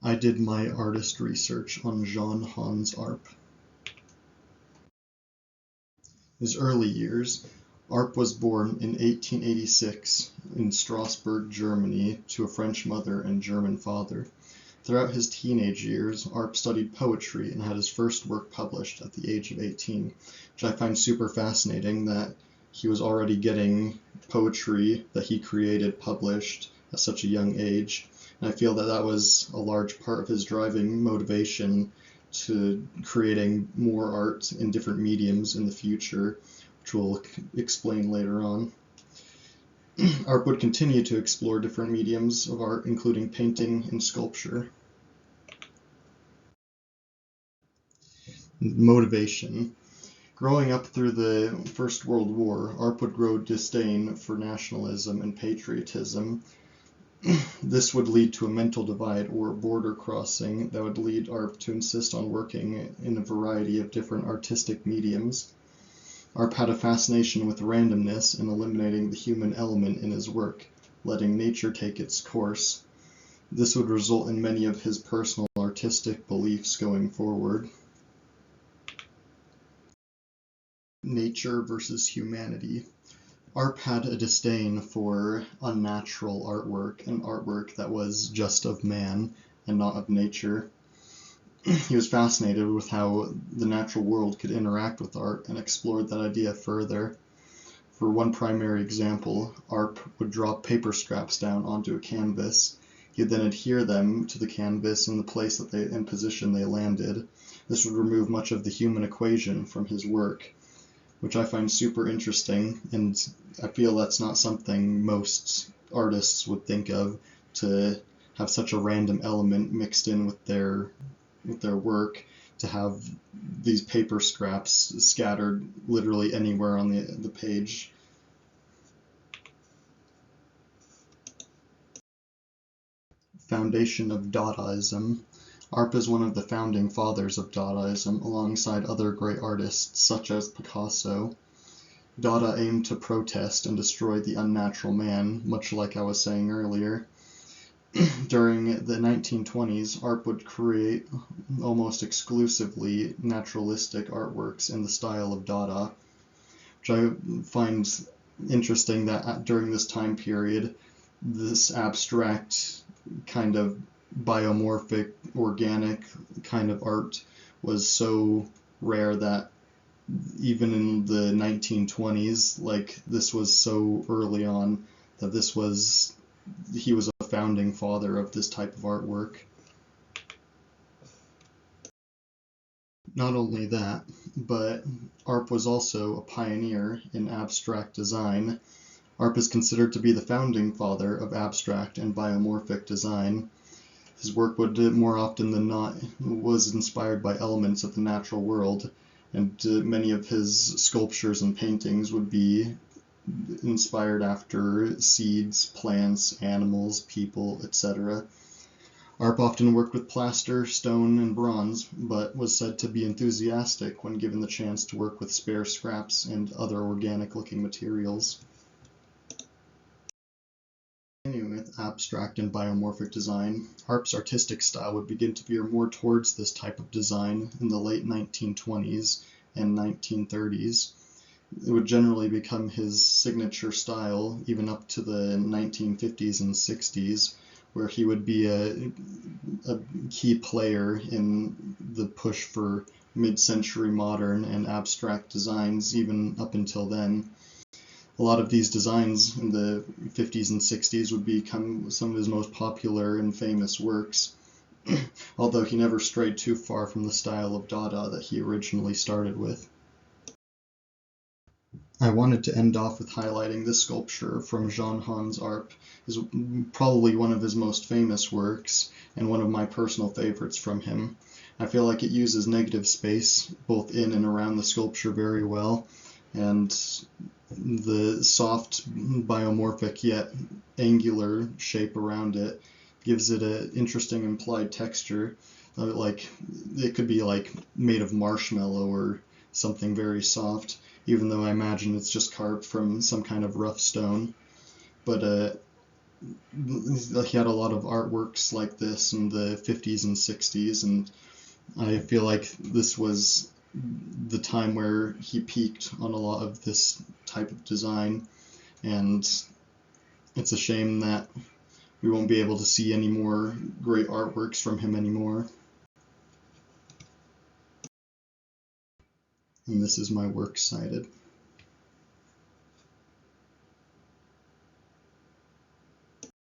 I did my artist research on Jean Hans Arp. His early years. Arp was born in 1886 in Strasbourg, Germany, to a French mother and German father. Throughout his teenage years, Arp studied poetry and had his first work published at the age of 18, which I find super fascinating that he was already getting poetry that he created published at such a young age. And I feel that that was a large part of his driving motivation to creating more art in different mediums in the future, which we'll explain later on. Arp would continue to explore different mediums of art, including painting and sculpture. Motivation. Growing up through the First World War, Arp would grow disdain for nationalism and patriotism. This would lead to a mental divide or border crossing that would lead Arp to insist on working in a variety of different artistic mediums. Arp had a fascination with randomness and eliminating the human element in his work, letting nature take its course. This would result in many of his personal artistic beliefs going forward. Nature versus humanity. Arp had a disdain for unnatural artwork, and artwork that was just of man and not of nature. He was fascinated with how the natural world could interact with art and explored that idea further. For one primary example, Arp would drop paper scraps down onto a canvas. He would then adhere them to the canvas in the place that and position they landed. This would remove much of the human equation from his work, which I find super interesting, and I feel that's not something most artists would think of, to have such a random element mixed in with their work, to have these paper scraps scattered literally anywhere on the page. Foundation of Dadaism. Arp is one of the founding fathers of Dadaism, alongside other great artists such as Picasso. Dada aimed to protest and destroy the unnatural man, much like I was saying earlier. During the 1920s, Arp would create almost exclusively naturalistic artworks in the style of Dada, which I find interesting that during this time period, this abstract kind of biomorphic, organic kind of art was so rare that even in the 1920s, like, this was so early on that he was a founding father of this type of artwork. Not only that, but Arp was also a pioneer in abstract design. Arp is considered to be the founding father of abstract and biomorphic design. His work would, more often than not, was inspired by elements of the natural world, and many of his sculptures and paintings would be inspired after seeds, plants, animals, people, etc. Arp often worked with plaster, stone, and bronze, but was said to be enthusiastic when given the chance to work with spare scraps and other organic-looking materials. Continuing with abstract and biomorphic design, Arp's artistic style would begin to veer more towards this type of design in the late 1920s and 1930s. It would generally become his signature style even up to the 1950s and 60s, where he would be a key player in the push for mid-century modern and abstract designs even up until then. A lot of these designs in the 50s and 60s would become some of his most popular and famous works, although he never strayed too far from the style of Dada that he originally started with. I wanted to end off with highlighting this sculpture from Jean Hans Arp. Is probably one of his most famous works and one of my personal favorites from him. I feel like it uses negative space both in and around the sculpture very well, and the soft, biomorphic yet angular shape around it gives it an interesting implied texture. Like, it could be like made of marshmallow or something very soft, even though I imagine it's just carved from some kind of rough stone. But he had a lot of artworks like this in the 50s and 60s, and I feel like this was the time where he peaked on a lot of this type of design, and it's a shame that we won't be able to see any more great artworks from him anymore. And this is my works cited.